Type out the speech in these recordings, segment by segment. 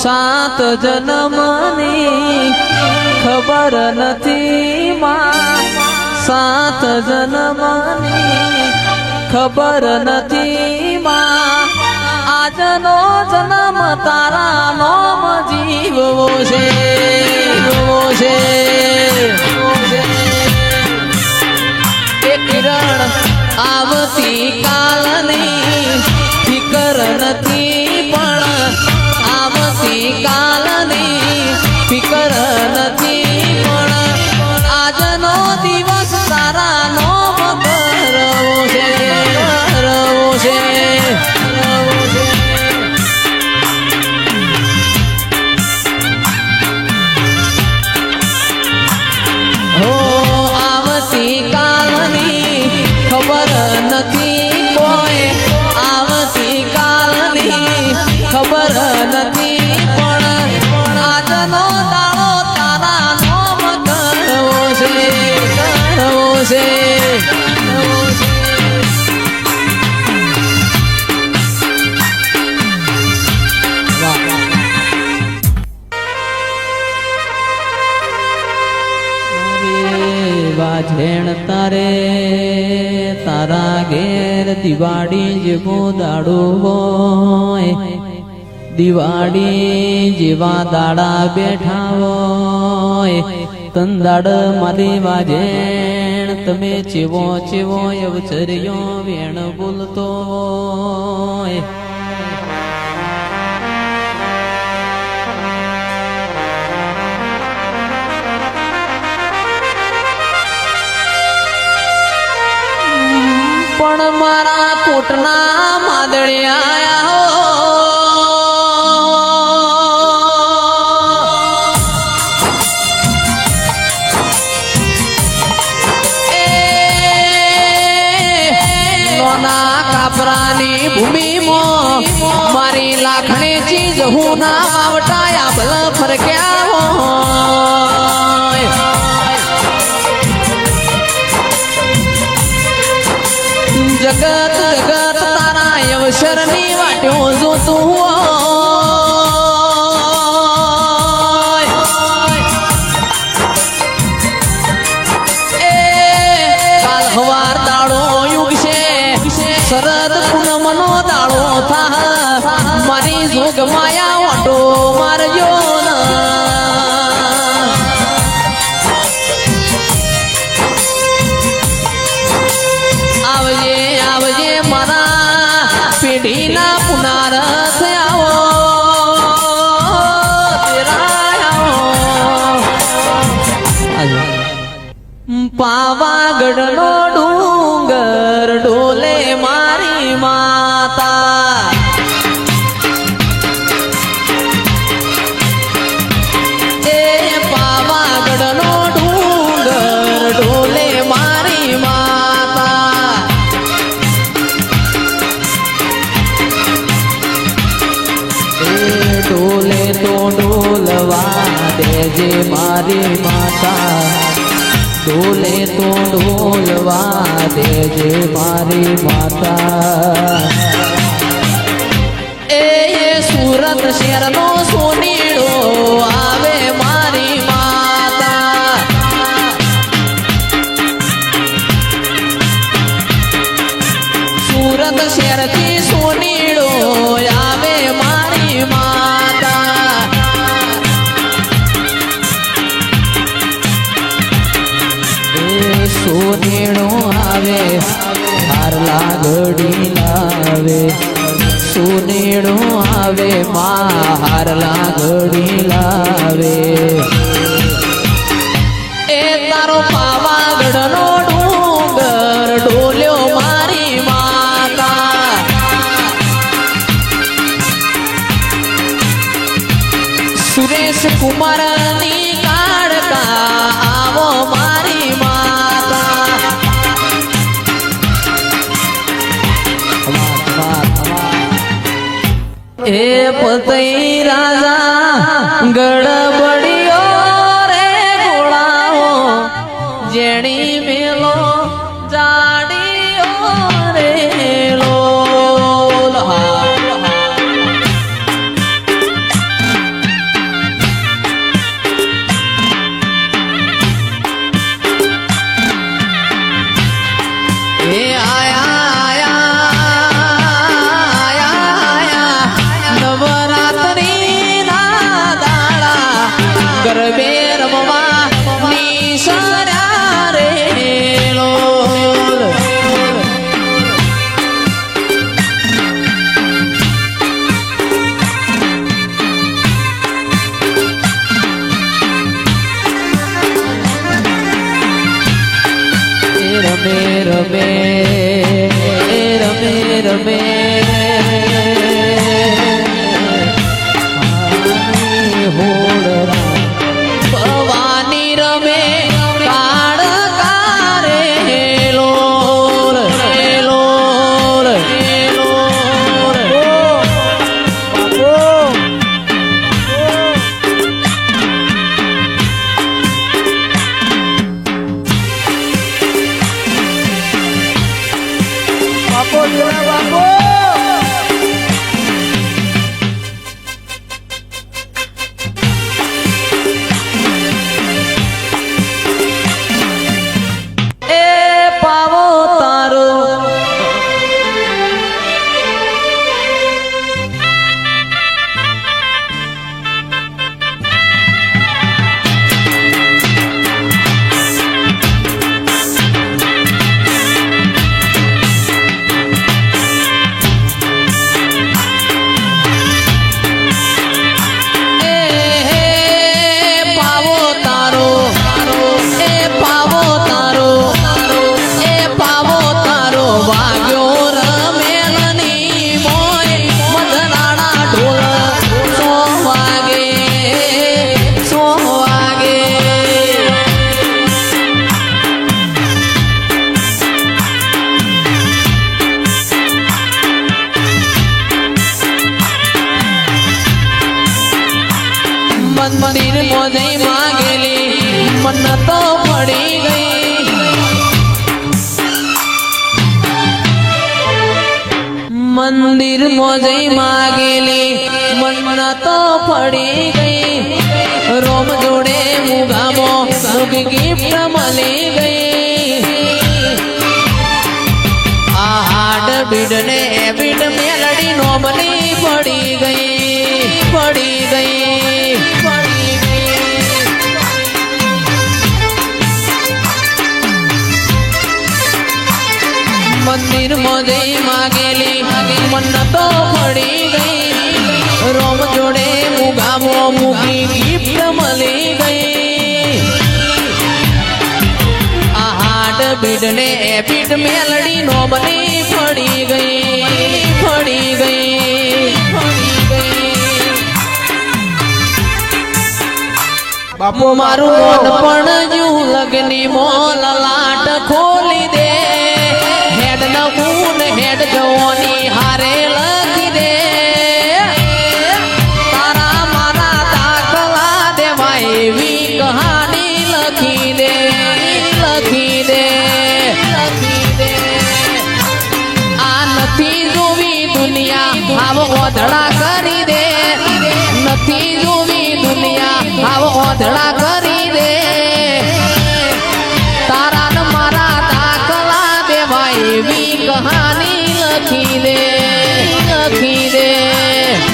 સાત જન્મની ખબર નથી માં, સાત જન્મની ખબર નથી માં, આજનો જન્મ તારા નોમ જીવવો છે, જીવવો છે। એ કિરણ આવતી કાલની ફિકર નથી, પણ આવતી કાલની ફિકર નથી, પણ આજનો દિવસ તારા નોમ કરવો છે, કરવો છે, કરવો છે। હો આવતી કાલની ખબર નથી કોઈ, આવતી કાલની ખબર નથી, પણ આજનો દાડો તારા નોમ કરવો છે, કરવો છે, કરવો છે। વાજેણ તારે તારા ઘેર દિવાળી જેવો દાડો હોય, દિવાળી જેવા દાડા બેઠા હોય, તંદાડ મારી વાજેણ તમે ચેવો ચેવો અવસર્યો વેણ બોલતો હોય। પણ મારા કોટના માદળિયા નોના કાપરાની ભૂમિમાં મારી લાખણી ચીજ હું ના વાવટાયા ભલ ફરક્યા હોય। જગત જગત તારા અવસર ની વાટ્યો જોતું હોય, એ કાલ હવાર દાડો યુગ છે, શરદ પૂનમનો દાડો થા, મારી જોગ માયા વાટો મારજો પેઢીના પુનારથ આવો, પાવાગઢનો ડુંગર ડોલે મારી માતા, એ પાવાગઢનો ડુંગર ડોલે મારી માતા, ડોલે તો ડોલવા દેજે મારી માતા, ડોલે તો ડોલવા દેજે મારી માતા। એ સુરત શહેરનો સોનીડો આવે મારી માતા, સુરત શહેરથી સોનીડો આવે મારી માતા। સોનેણો આવે હારલા ઘડી લાવે, સોનેણો આવે માં હારલા ઘડી લાવે, એ તારો પાવાગઢનો ડુંગર ડોલ્યો મારી માતા, સુરેશ કુમારની કાળકા આવો મારી માતા। એ પતઈ રાજા ગડબડિયો રે ગોળાઓ, જેણી મેલો જાડીઓ રે લો। સર્યા રે લોલ રમે રમે રમે રમે ભવાની રમે કાળ કારે લોલ લોલ મંદિર મોજે માંગેલી મન તો પડી ગઈ મંદિર મોજે માંગેલી મન તો પડી ગઈ રોમ જોડે મુગામો મુગી ગિફ્ટ મળી ગઈ આ હાડ બીડ ને બીડ મેલડી નો બની પડી ગઈ પડી ગઈ મંદિર મોજે માંગેલી મન તો પડી ગઈ રોમ જોડે મુગામો મુગી ગિફ્ટ મળી ગઈ આ હાડ બીડ ને બીડ મેલડી નો બની પડી ગઈ પડી ગઈ બાપુ મારું મન પણ જુ લગની મોલ લાટ ખોલી દે હેડ નમૂન હેડ જવાની હારે લખી દે તારા મારા દાખલા દેવાય એવી કહાની લખી દે લખી દે લખી દે આ નથી જોવી દુનિયા આવો ઓધડા કરી દે નથી જોવી દુનિયા આવો ઓધડા કરી દે તારા ને મારા દાખલા દેવાય એવી કહાની લખી દે લખી દે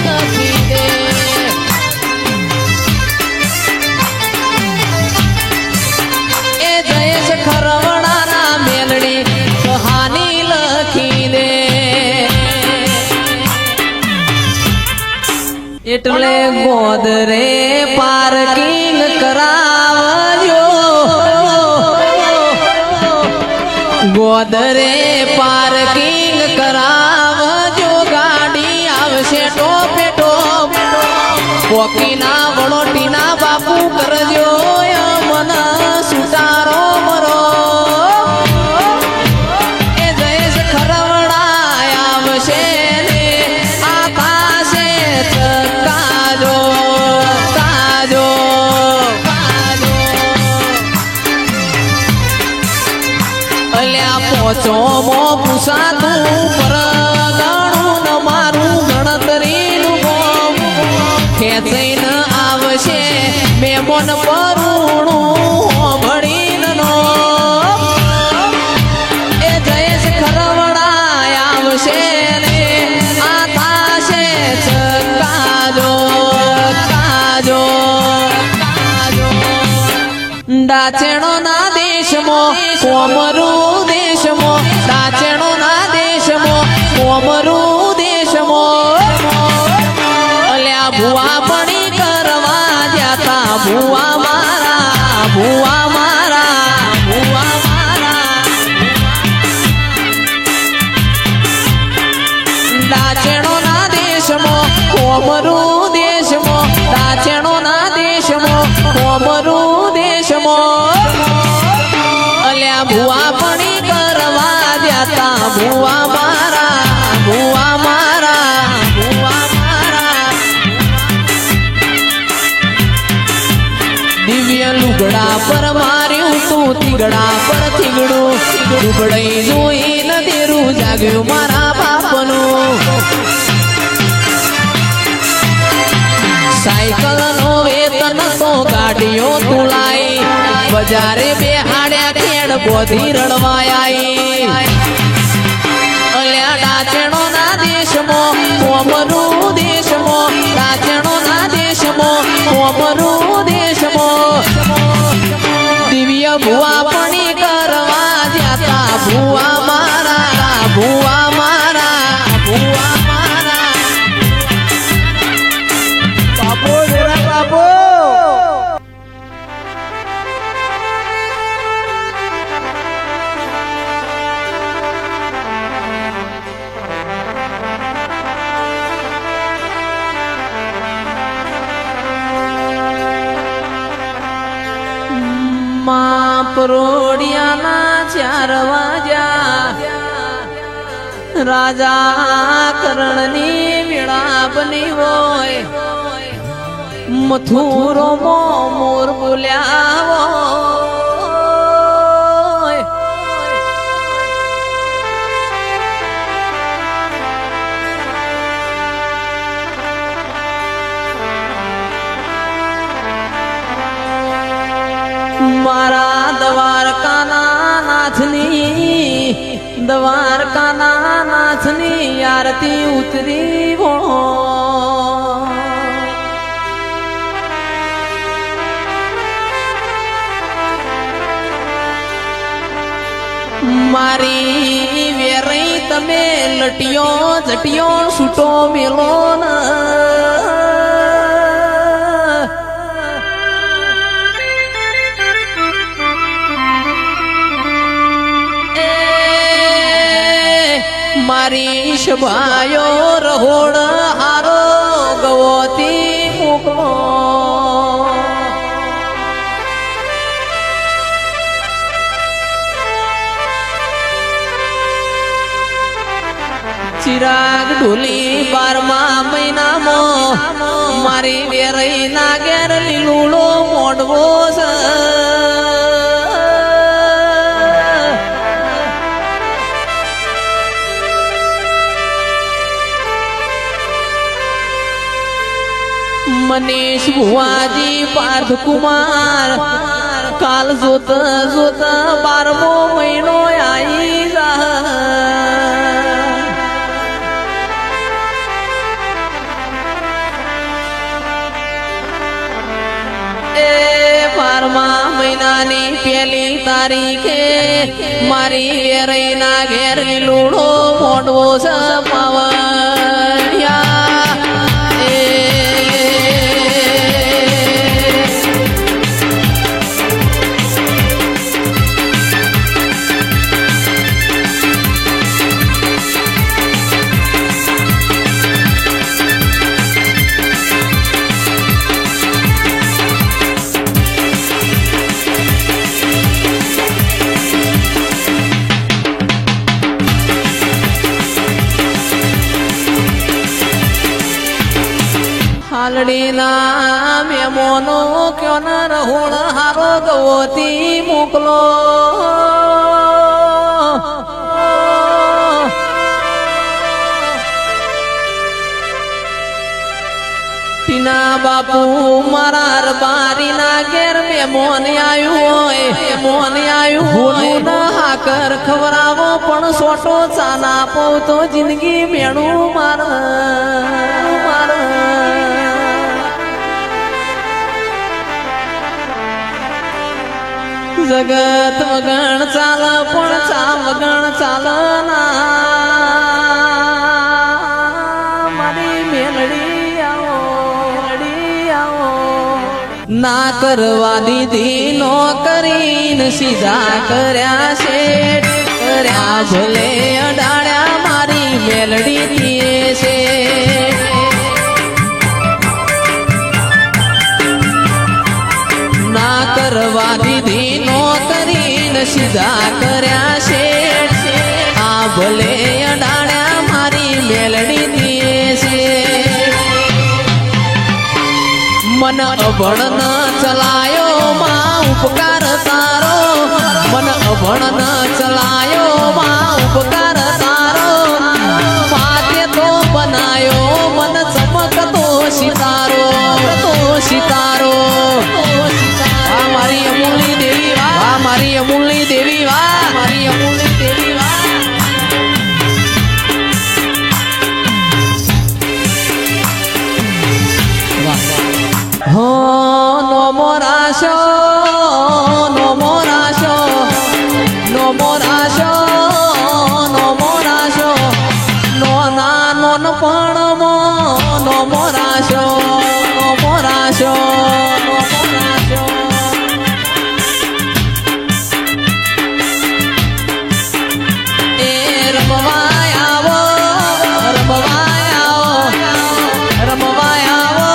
લખી દે એ જયેશ ખરવડાના મેલડી કહાની લખી દે એટલે ગોદરે પાર્કિંગ કરાવજો ગોદરે પાર્કિંગ કરાવજો ગાડી આવશે ટોપે ટોપ પોકીના વડોટીના બાપુ કરજો મન સુતારો મરો એ જયેશ ખરવડા આવશે ને આકાશે કાજો કાજો કાજો અલ્યા પોચો મો પૂછાતું પર ગણું ન મારું ગણતરીનું ખેંચીને આવશે મેમોન પરુણું ભણીનો એ જયેશ ખરવડા આવશે ને આ થાશે કાજો કાજો કાજો દાચેણો ના દેશમાં કોમરું દેશમાં દાચેણો ના દેશમાં કોમરું દેશમાં અલ્યા ભુવા પડી કરવા જાતા ભુવા મારા ભુવા મારા ભુવા મારા દાચેણો ના દેશમાં કોમરું દેશમાં દાચેણો ના દેશમાં કોમરું દેશમાં અલ્યા ભુવા પડી કરવા જાતા ભુવા મારા ભુવા મારા ભુવા મારા દિવ્ય લુગડા પર માર્યું તું તીગડા પર થીગડું દુબળઈ જોઈ નદેરું જાગ્યું મારા બાપનું સાયકલ નો વેતન તો ગાડીઓ તુલાઈ બજારે બેહાડ્યા ખેડ બોધી રડવાયા અલ્યા દાચેણો ના દેશમાં કોમરું દેશમાં દાચેણો ના દેશમાં કોમરું દેશમાં દિવ્ય ભુવા પણી કરવા જાતા ભુવા મારા ભુવા મારા ભુવા મારા બાપો જરા બાપો માં પરોડિયાના 4 વાગ્યા રાજા કરણની વિળાપની હોય મથુરો મોર બોલ્યા હોય મારા દ્વારકાના નાથની આરતી ઉતરી હો મારી વેરઈ તમે લટિયો જટિયો છૂટો મેલો ના મારી શભાયો રહોડ હારો ગવતી મોકલો ચિરાગ ઢોલી 12મા મહિનામાં મારી વેરઈ ના ઘેર લીલુડો મોડવો છે મનીષ ભુવાજી પાર્થ કુમાર કાલ જોત જોત 12મો મહિનો આવી જા એ 12મા મહિનાની 1લી તારીખે મારી વેરઈના ઘેર લીલુડો મોડવો છે પાવડિયા હાલડીના મેમોનો ક્યો ન રહોળ હારો ગવતી મોકલો ટીના બાપુ મારા બારીના ઘેર મેમોન આવ્યું હોય ના હાકર ખવરાવો પણ સોટો ચાના પો તો જિંદગી મેણું મારા જગત વગણ ચાલ પણ ચા વગણ ચાલ ના મારી મેલડી આવો ના કરવા દીધી નો કરીને સીધા કર્યા શેઠ કર્યા ભલે અડાડ્યા મારી મેલડી દીએ છે ના કરવા દીધી નો કરીને સીધા કર્યા શેઠ આ ભલે અડાડ્યા મારી મેલડી દીએ છે મન અભણ ન ચલાયો માં ઉપકાર તારો મન અભણ ન ચલાયો માં ઉપકાર તારો પાતે તો બનાયો મન ચમકતો સિતારો સિતારો વાહ મારી અમૂલ્ય દેવી વાહ મારી અમૂલ્ય દેવી વાહ મારી અમૂલ્ય દેવી વાહ હો નો મોરાશો નો મોરાશો નો મોરાશો નો મોરાશો નો ના નો પણ નો મોરાશો નો મોરાશો નો મોરાશો એ રમવાય આવો રમવાય આવો રમવાય આવો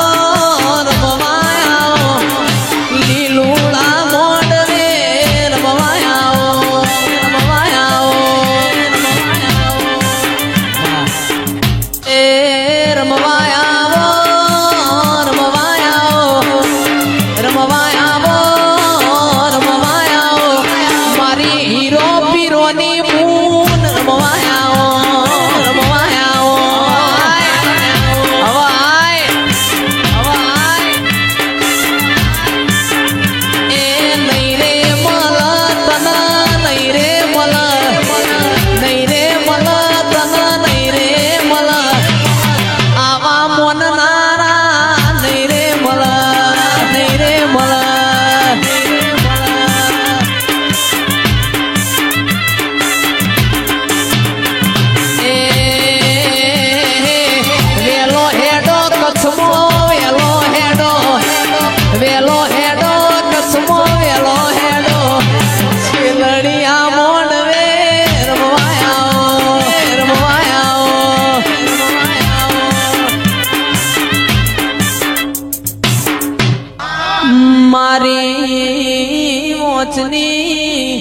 મારી મોચની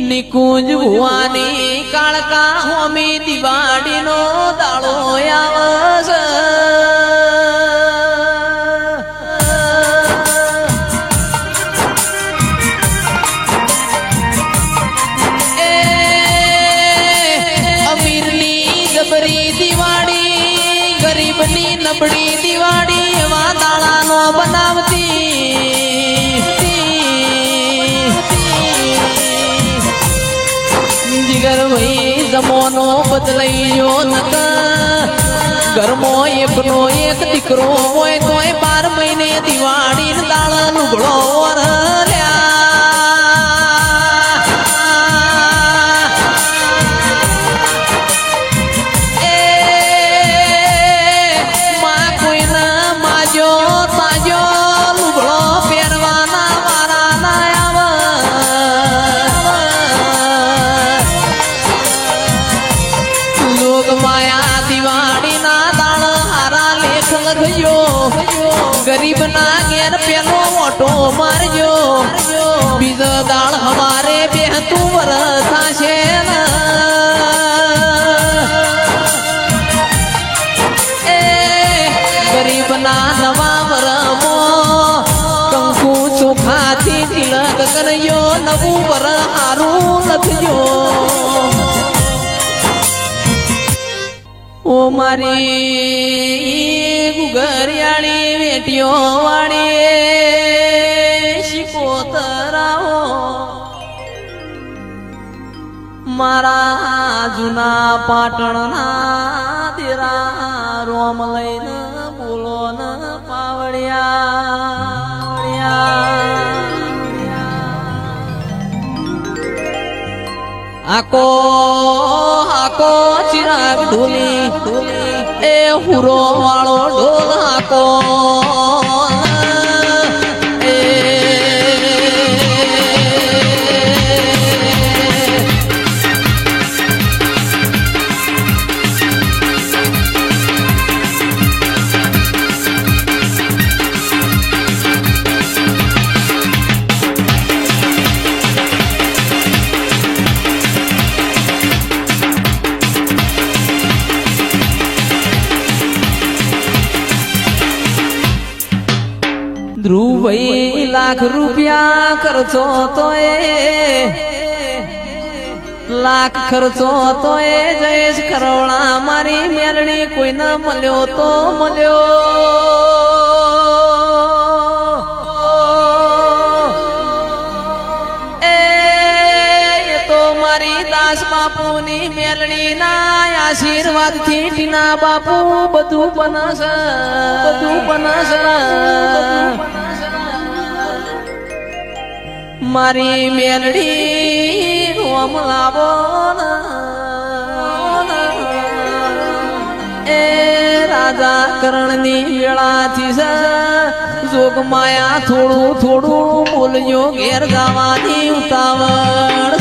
નિકુંજ ભુવાની કાળકા હોમી દિવાળીનો દાડો આવશે અમીરની જબરી દિવાળી ગરીબની નબળી દિવાળી એવા દાડાનો બનાવતી જીગર ભાઈ જમોનો બદલાયો નક ઘરમાં એકનો એક દીકરો હોય તોય 12 મહિને દિવાળી દાડા લુગડો गरीब ना घेर पेलो ऑटो मारजो बीजो दाल हमारे बेहतू वरसा छे ना ए गरीब ना नवा वरमो कंकु चोखा थी तिलक करयो नवू वर हारू लखजो ओ मारी गुगरियाड़ी बेटियों वाड़ी शिकोतराओ मारा जुना पाटणना तेरा रोम लईन बोलो न पावड़िया હાકો હાકો ચિરાગ ઢોલી એ હુરો વાળો ઢોલ હાકો ધ્રુવઈ લાખ રૂપિયા ખર્ચો તો લાખ ખર્ચો તો જયેશ કરોડા મારી મેલડી કોઈ ના મળ્યો તો મળ્યો એ તો મારી દાસ બાપુની મેલડી ના આશીર્વાદ થી ટીના બાપુ બધું બનસ મારી મેલડી રોમ લાવો એ રાજા કરણની વેળાથી જોગ માયા થોડું થોડું બોલ્યો ઘેર જવાની ઉતાવળ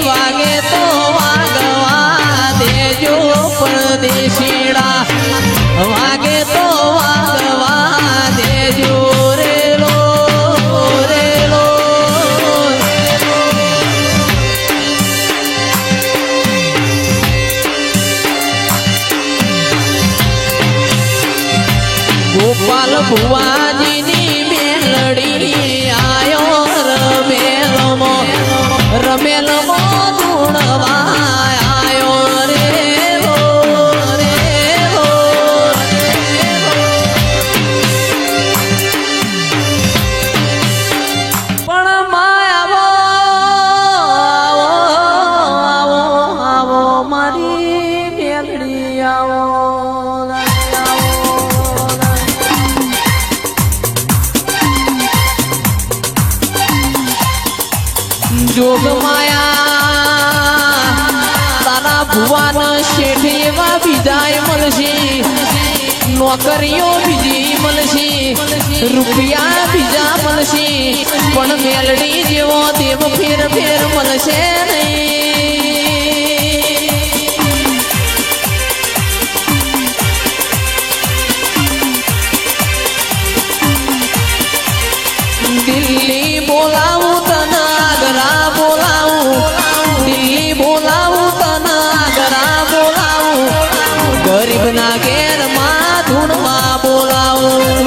વાગે તો વાગવા દેજો પરદેશીડા વાગે તો વાગવા દેજો રેલો રેલો ગોપાલ ભુવાજીની મેલડી આયો રમેલમો ધૂણવા આયો રેલો રેલો પણ માયાવો આવો આવો મારી મેલડી આવો જોગ માયા તારા ભુવાન શેઠ એવા બીજાય મળશે નોકરીઓ બીજી મળશે રૂપિયા બીજા મળશે પણ મેલડી જેવો દેવ ફેર ફેર મળશે નહીં દિલ્હી બોલાવું તને આગરા બોલાવું દિલ્હી બોલાવું તને આગરા બોલાવું ગરીબ ના ઘેર માં ધૂણવા બોલાવું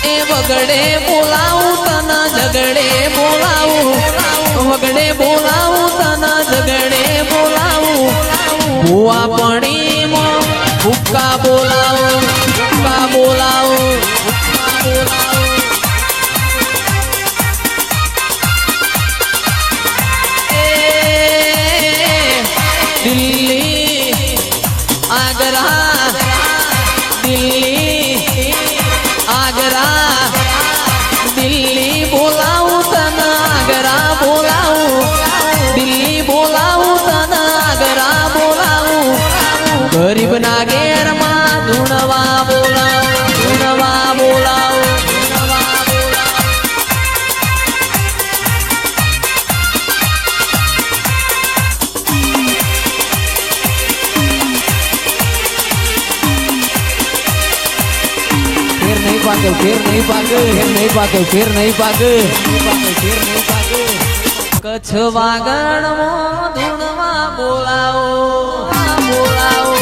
એ વગડે બોલાવું તને ઝગડે બોલાવું વગડે બોલાવું તને ઝગડે બોલાવું ભુવા પણીમાં ભૂક્કા બોલાવો ભૂક્કા બોલાવો દિલ્હી આગરા દિલ્હી આગરા દિલ્હી બોલાવું તને આગરા બોલાવું દિલ્હી બોલાવું તને આગરા બોલાવું ગરીબ ના ઘેર માં ધૂણવા બોલાવો ધૂણવા બોલાવો પાકે ફેર નહીં પાકે ફેર નહીં પાકે કચ્છ વાગણમાં ધૂણમાં બોલાવો બોલાવો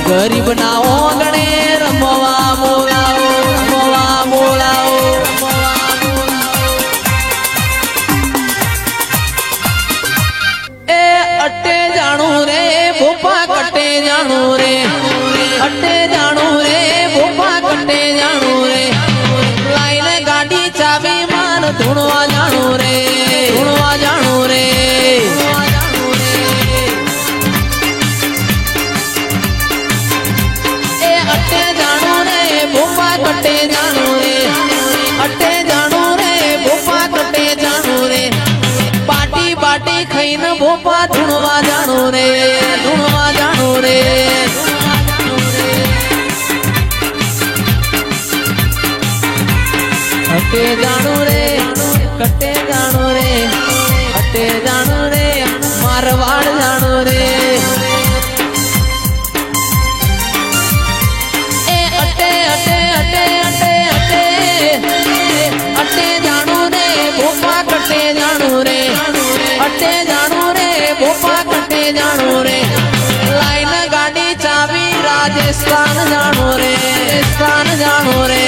ગરીબ ના ઓગણે રમવા બોલાવો રમવા બોલાવો એ અટ્ટે જાણું રે ભોપા કટ્ટે જાણું રે અટ્ટે જાણું રે ભોપા કટ્ટે જાણું રે લાઈને ગાડી ચાવી માર ધૂણવા જાણું રે ધૂણવા જાણું રે કટ્ટે જાણું રે અટ્ટે જાણું રે ભોપા કટ્ટે જાણું રે બાટી બાટી ખાઈને ભોપા ધૂણવા જાણું રે ધૂણવા જાણું રે અટ્ટે જાણું રે કટ્ટે જાણું રે અટ્ટે જાણું રે મારવાડ જાણું રે અટ્ટે જાણું રે ભોપા કટ્ટે જાણું રે અટ્ટે જાણું રે ભોપા કટ્ટે જાણું રે લાઈન ગાડી ચાવી રાજસ્થાન જાણું રે રાજસ્થાન જાણું રે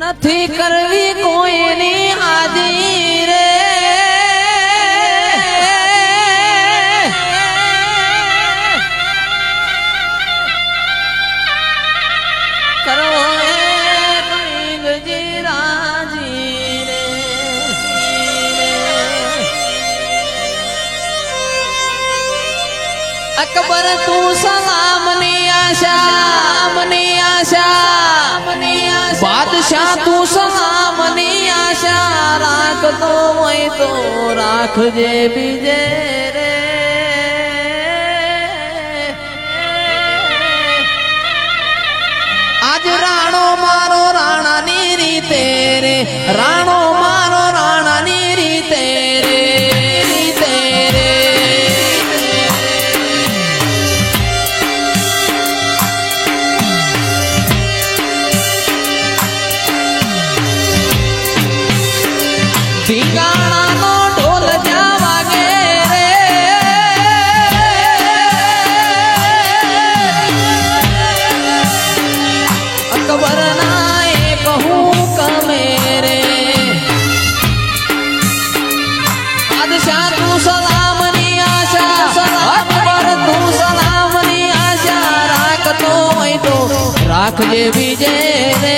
નથી કરવી કોઈની હાજી રે અકબર તું સલામની આશા બાદશાહ તું સલામની આશા રાખતો હોય તો રાખજે બીજે રે આજ રાણો મારો રાણાની રીતે રે રાણો મારો રાણાની રીતે રે રીતે રે ઢીંગાણાનો ઢોલ જ્યાં વાગે રે અકબરના એક હુકમે રે બાદશાહ તું સલામની આશા અકબર તું સલામની આશા રાખતો હોય તો રાખજે બીજે રે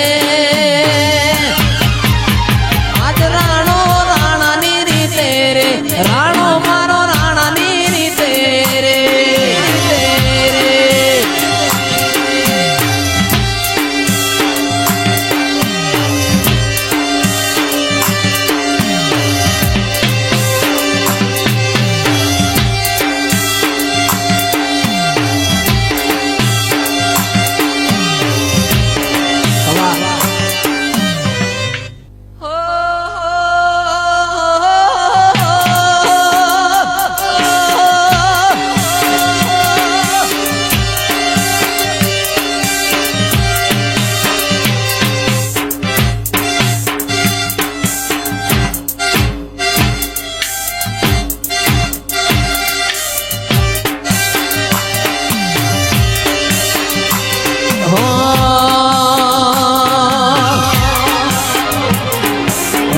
રાણો મારો રાણાની રીતે રે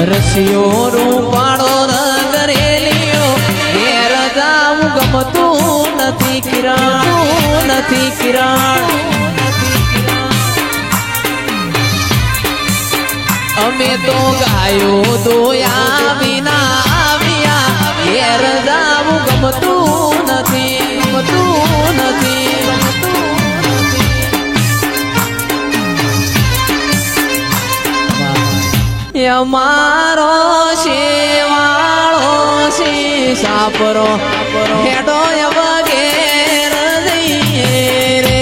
રસિયો રૂપાળો રંગ રેલિયો ઘેર જાવું ગમતું નથી કિરણ નથી કિરણ અમે તો ગાયો દોયા વિના ગમતું નથી ગમતું નથી અમારો શેવાળો સી સાપરો હેડો વગેર જઈએ રે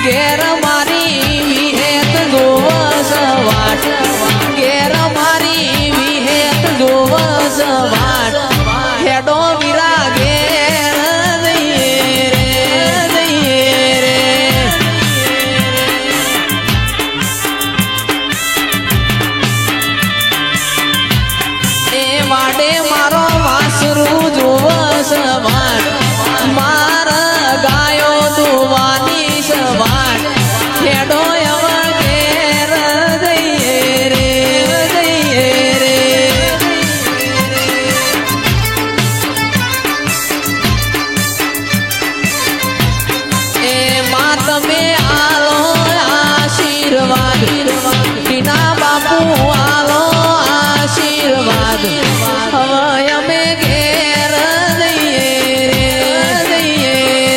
ઘેર મારી વિહેત જોવસ વાટ ઘેર મારી વિહેત જોવસ વાટ હેડો વીરા ઘેર જઈએ રે એ વાડે મારો વાસરું જોવસ વાટ મારા ગાયો દુવાની સવાટ હેડો ઘેર જઈએ રે એ માં તમે આલો આશીર્વાદ બીના બાપુ આલો આશીર્વાદ હવે અમે ઘેર જઈએ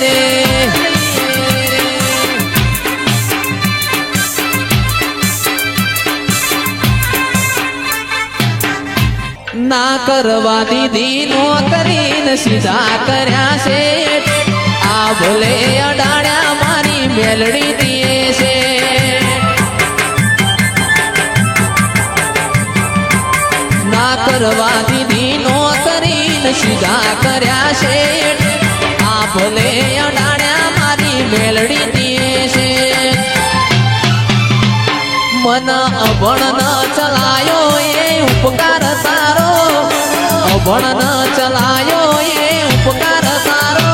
રે ના કરવા દીધી નો કરીને સીધા કર્યા છે આ ભલે અડાડ્યા મારી મેલડી દીએ છે ના કરવા દીધી નો કરીને સીધા કર્યા છે આ ભલે અડાડ્યા મારી મેલડી દીએ છે મન અભણ ન ચલાયો એ ઉપકાર તારો અભણ ન ચલાયો એ ઉપકાર તારો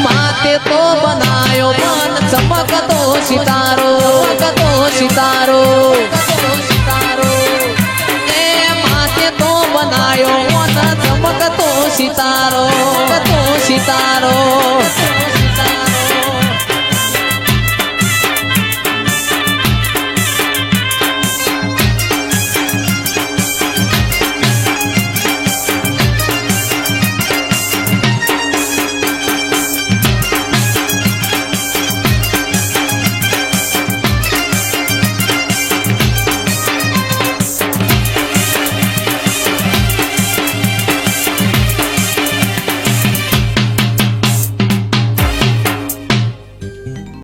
માતે તો બનાયો મન ચમકતો સિતારો એ માતે તો બનાયો મન ચમકતો સિતારો